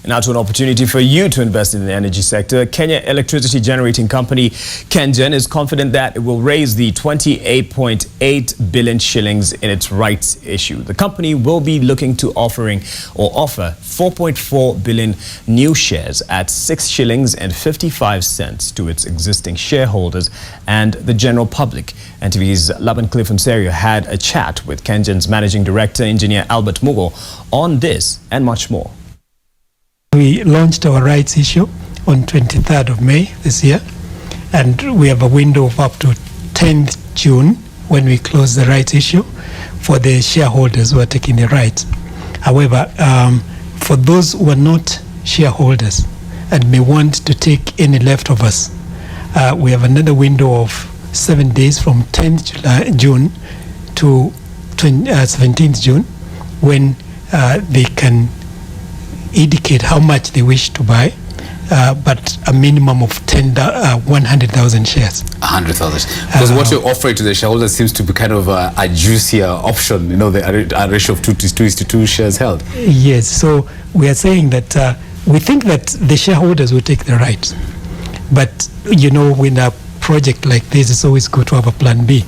Now to an opportunity for you to invest in the energy sector. Kenya electricity generating company KENGEN is confident that it will raise the 28.8 billion shillings in its rights issue. The company will be looking to offer 4.4 billion new shares at 6 shillings and 55 cents to its existing shareholders and the general public. NTV's Laban-Cliff Onserio had a chat with KENGEN's Managing Director, Engineer Albert Mugo, on this and much more. We launched our rights issue on 23rd of May this year, and we have a window of up to 10th June when we close the rights issue for the shareholders who are taking the rights. However, for those who are not shareholders and may want to take any leftovers, we have another window of 7 days from 10th June to 17th June when they can indicate how much they wish to buy, but a minimum of 100,000 shares. 100,000. Because what you're offering to the shareholders seems to be kind of a juicier option, you know, the ratio of 2:2 shares held. Yes, so we are saying that we think that the shareholders will take the rights. But, you know, when a project like this, it's always good to have a plan B.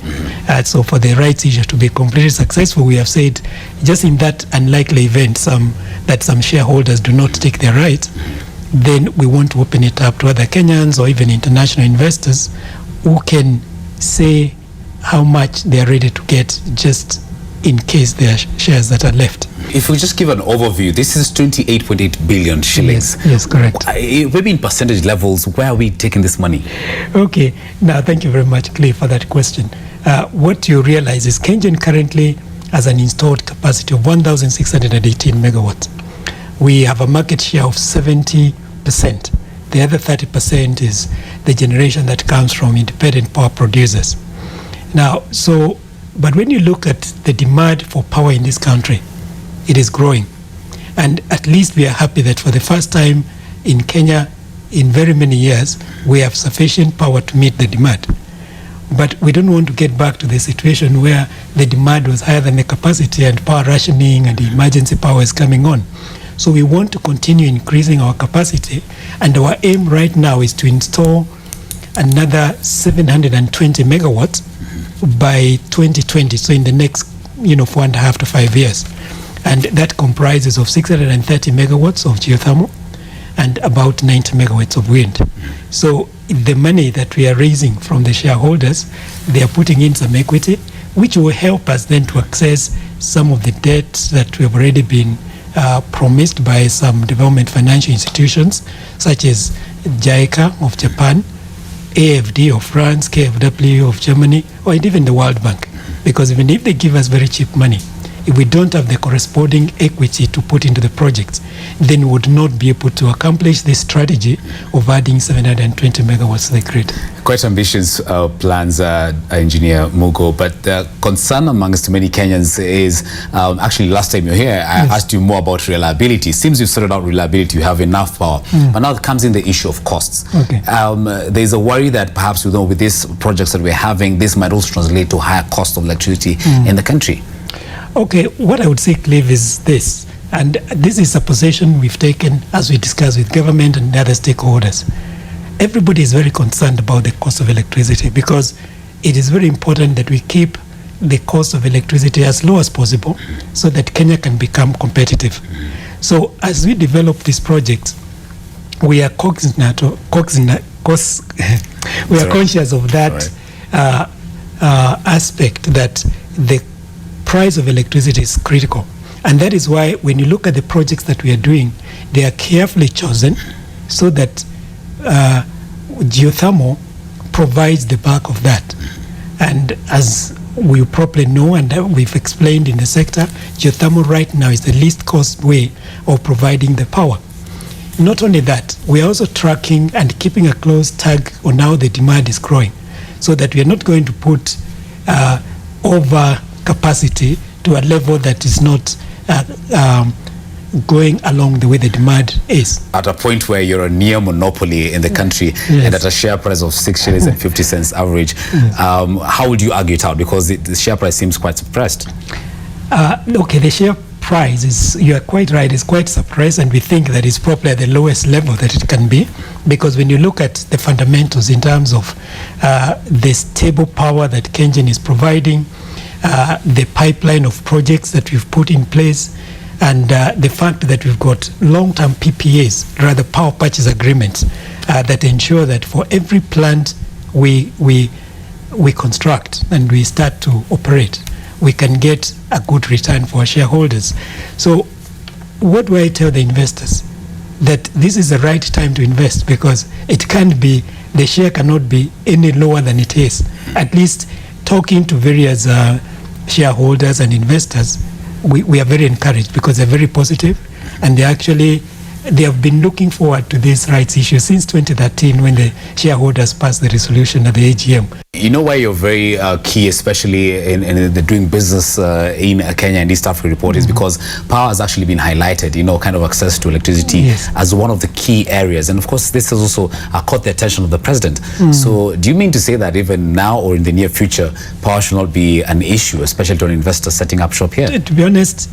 So for the rights issue to be completely successful, we have said just in that unlikely event that some shareholders do not take their rights, then we want to open it up to other Kenyans or even international investors who can say how much they are ready to get just in case there are shares that are left. If we just give an overview, this is 28.8 billion shillings. Yes, correct. Maybe in percentage levels, where are we taking this money? Okay, now thank you very much, Clay, for that question. What you realize is KENGEN currently has an installed capacity of 1,618 megawatts. We have a market share of 70%. The other 30% is the generation that comes from independent power producers. Now, but when you look at the demand for power in this country, it is growing. And at least we are happy that for the first time in Kenya in very many years, we have sufficient power to meet the demand. But we don't want to get back to the situation where the demand was higher than the capacity and power rationing and emergency power is coming on. So we want to continue increasing our capacity, and our aim right now is to install another 720 megawatts by 2020, so in the next 4.5 to 5 years. And that comprises of 630 megawatts of geothermal and about 90 megawatts of wind. So the money that we are raising from the shareholders, they are putting in some equity, which will help us then to access some of the debt that we have already been promised by some development financial institutions, such as JICA of Japan, AFD of France, KfW of Germany, or even the World Bank. Because even if they give us very cheap money, if we don't have the corresponding equity to put into the projects, then we would not be able to accomplish this strategy of adding 720 megawatts to the grid. Quite ambitious plans, Engineer Mugo, but the concern amongst many Kenyans is, actually last time you were here, I asked you more about reliability. Seems you've sorted out reliability, you have enough power, but now it comes in the issue of costs. Okay. There's a worry that perhaps with these projects that we're having, this might also translate to higher cost of electricity in the country. Okay, what I would say, Clive, is this, and this is a position we've taken as we discuss with government and other stakeholders. Everybody is very concerned about the cost of electricity because it is very important that we keep the cost of electricity as low as possible so that Kenya can become competitive. So as we develop these projects, we are conscious of that aspect, that the price of electricity is critical. And that is why when you look at the projects that we are doing, they are carefully chosen so that geothermal provides the bulk of that. And as we probably know and we've explained in the sector, geothermal right now is the least cost way of providing the power. Not only that, we are also tracking and keeping a close tag on how the demand is growing, so that we are not going to put over capacity to a level that is not going along the way the demand is. At a point where you're a near monopoly in the country, and at a share price of 6 shillings and 50 cents average, how would you argue it out? Because the share price seems quite suppressed. Okay, the share price is, you are quite right, is quite suppressed, and we think that it's probably at the lowest level that it can be, because when you look at the fundamentals in terms of the stable power that KENGEN is providing, the pipeline of projects that we've put in place, and the fact that we've got long-term PPAs, rather power purchase agreements, that ensure that for every plant we construct and we start to operate, we can get a good return for our shareholders. So what do I tell the investors? That this is the right time to invest, because it can't be, the share cannot be any lower than it is. At least talking to various shareholders and investors, we are very encouraged, because they're very positive, and they have been looking forward to this rights issue since 2013, when the shareholders passed the resolution at the AGM. You know why you're very key, especially in the doing business in Kenya and East Africa report, is because power has actually been highlighted, kind of access to electricity as one of the key areas. And of course, this has also caught the attention of the president. So do you mean to say that even now or in the near future, power should not be an issue, especially to an investor setting up shop here? To be honest,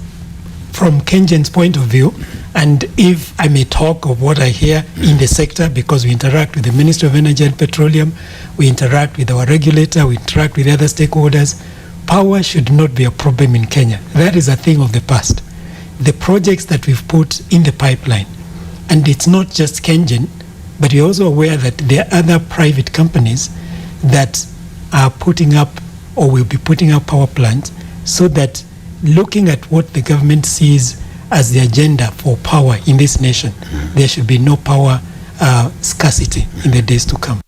from KENGEN's point of view, and if I may talk of what I hear in the sector, because we interact with the Ministry of Energy and Petroleum, we interact with our regulator, we interact with other stakeholders, power should not be a problem in Kenya. That is a thing of the past. The projects that we've put in the pipeline, and it's not just KENGEN, but we're also aware that there are other private companies that are putting up or will be putting up power plants, so that looking at what the government sees as the agenda for power in this nation, there should be no power scarcity in the days to come.